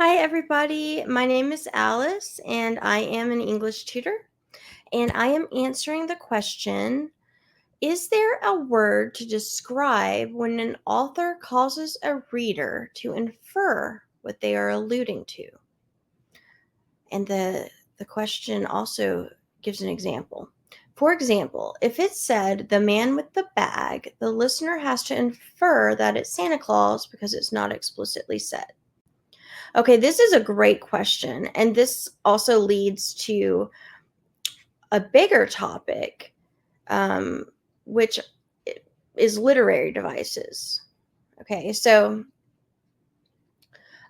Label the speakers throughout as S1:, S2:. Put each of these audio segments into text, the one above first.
S1: Hi, everybody. My name is Alice, and I am an English tutor. And I am answering the question, is there a word to describe when an author causes a reader to infer what they are alluding to? And the question also gives an example. For example, if it said the man with the bag, the listener has to infer that it's Santa Claus because it's not explicitly said. Okay, this is a great question. And this also leads to a bigger topic, which is literary devices. Okay, so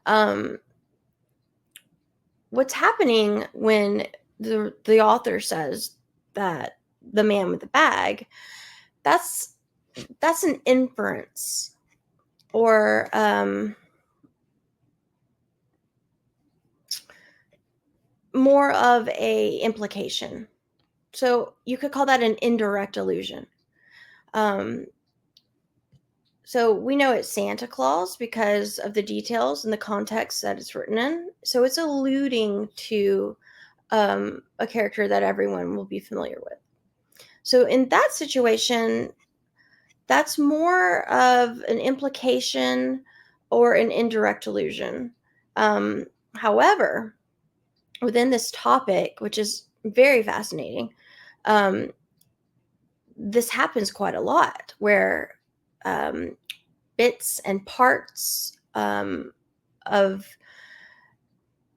S1: um, what's happening when the author says that the man with the bag, that's an inference or more of a implication. So you could call that an indirect allusion. So we know it's Santa Claus because of the details and the context that it's written in. So it's alluding to a character that everyone will be familiar with. So in that situation, that's more of an implication or an indirect allusion. However, within this topic, which is very fascinating, this happens quite a lot where bits and parts of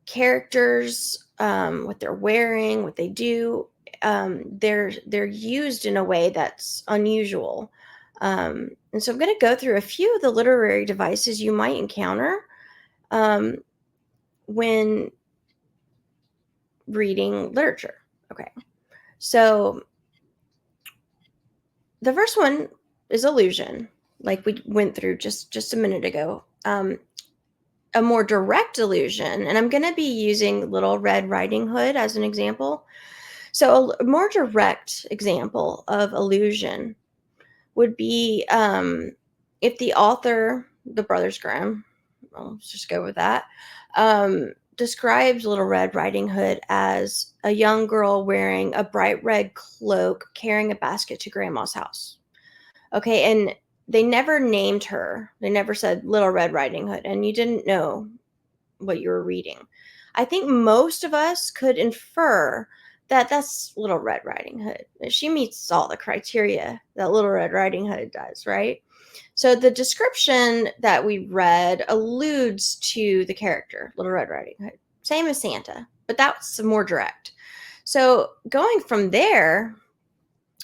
S1: characters, what they're wearing, what they do, they're used in a way that's unusual. And so I'm going to go through a few of the literary devices you might encounter when reading literature. Okay, so the first one is allusion, like we went through just a minute ago. A more direct allusion, and I'm going to be using Little Red Riding Hood as an example. So a more direct example of allusion would be if the author, the Brothers Grimm, well, let's just go with that, describes Little Red Riding Hood as a young girl wearing a bright red cloak carrying a basket to grandma's house. Okay, and they never named her. They never said Little Red Riding Hood, and you didn't know what you were reading. I think most of us could infer that that's Little Red Riding Hood. She meets all the criteria that Little Red Riding Hood does, right? So the description that we read alludes to the character, Little Red Riding Hood. Same as Santa, but that's more direct. So going from there,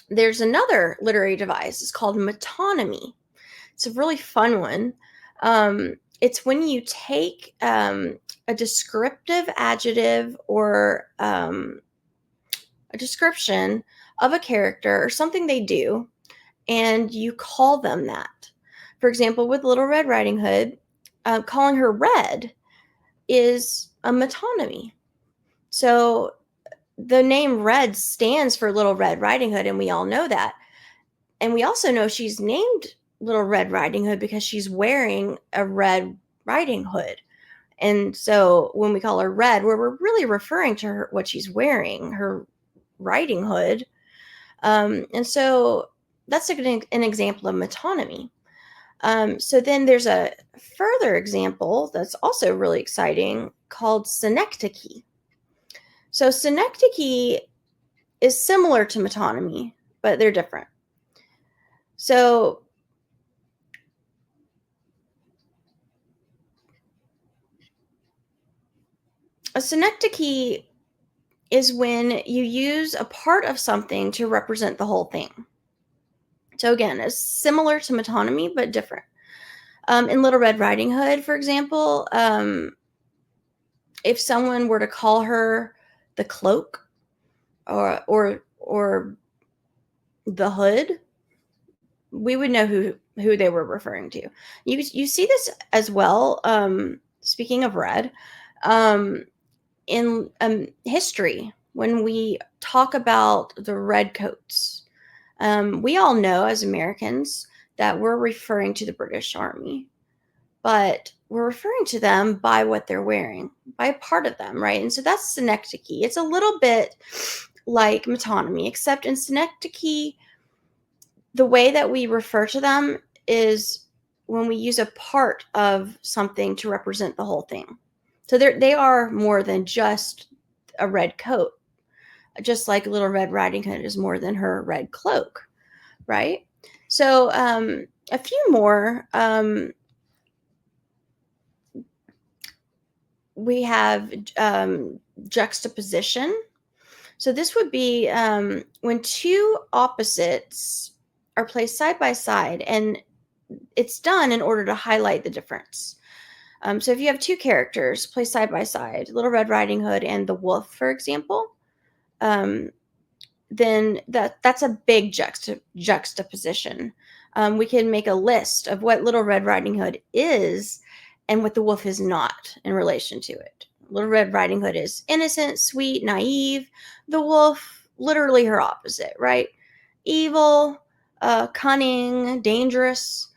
S1: there's another literary device. It's called metonymy. It's a really fun one. It's when you take a descriptive adjective or a description of a character or something they do, and you call them that. For example, with Little Red Riding Hood, calling her Red is a metonymy. So the name Red stands for Little Red Riding Hood, and we all know that. And we also know she's named Little Red Riding Hood because she's wearing a red riding hood. And so when we call her Red, we're really referring to her, what she's wearing, her riding hood. And so that's an example of metonymy. So then there's a further example that's also really exciting called synecdoche. So synecdoche is similar to metonymy, but they're different. So a synecdoche is when you use a part of something to represent the whole thing. So again, it's similar to metonymy, but different. In Little Red Riding Hood, for example, if someone were to call her the cloak or the hood, we would know who they were referring to. You see this as well. Speaking of red, in history, when we talk about the redcoats, we all know as Americans that we're referring to the British Army, but we're referring to them by what they're wearing, by a part of them, right? And so that's synecdoche. It's a little bit like metonymy, except in synecdoche, the way that we refer to them is when we use a part of something to represent the whole thing. So they are more than just a red coat, just like Little Red Riding Hood is more than her red cloak, right? So a few more. We have juxtaposition. So this would be when two opposites are placed side by side, and it's done in order to highlight the difference. So if you have two characters placed side by side, Little Red Riding Hood and the wolf, for example, um, then that's a big juxtaposition. We can make a list of what Little Red Riding Hood is and what the wolf is not in relation to it. Little Red Riding Hood is innocent, sweet, naive. The wolf, literally her opposite, right? Evil, cunning, dangerous.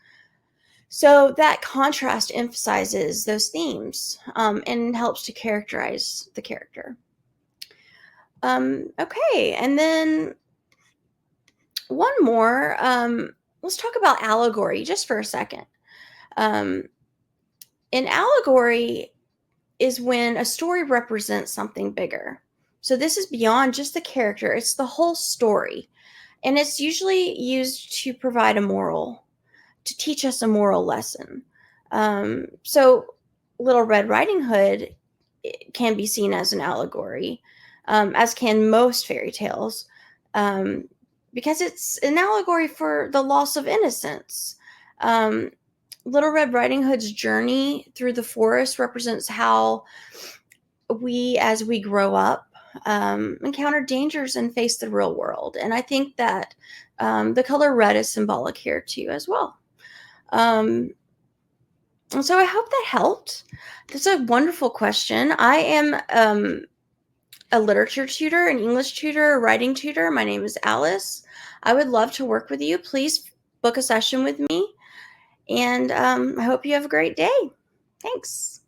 S1: So that contrast emphasizes those themes and helps to characterize the character. Okay, and then one more. Let's talk about allegory just for a second. Um, an allegory is when a story represents something bigger. So this is beyond just the character, it's the whole story. And it's usually used to provide a moral, to teach us a moral lesson. So Little Red Riding Hood can be seen as an allegory, as can most fairy tales, um, because it's an allegory for the loss of innocence. Um, Little Red Riding Hood's journey through the forest represents how we, as we grow up, encounter dangers and face the real world. And I think that the color red is symbolic here too, as well. And so I hope that helped. That's a wonderful question. I am a literature tutor, an English tutor, a writing tutor. My name is Alyce. I would love to work with you. Please book a session with me. And I hope you have a great day. Thanks.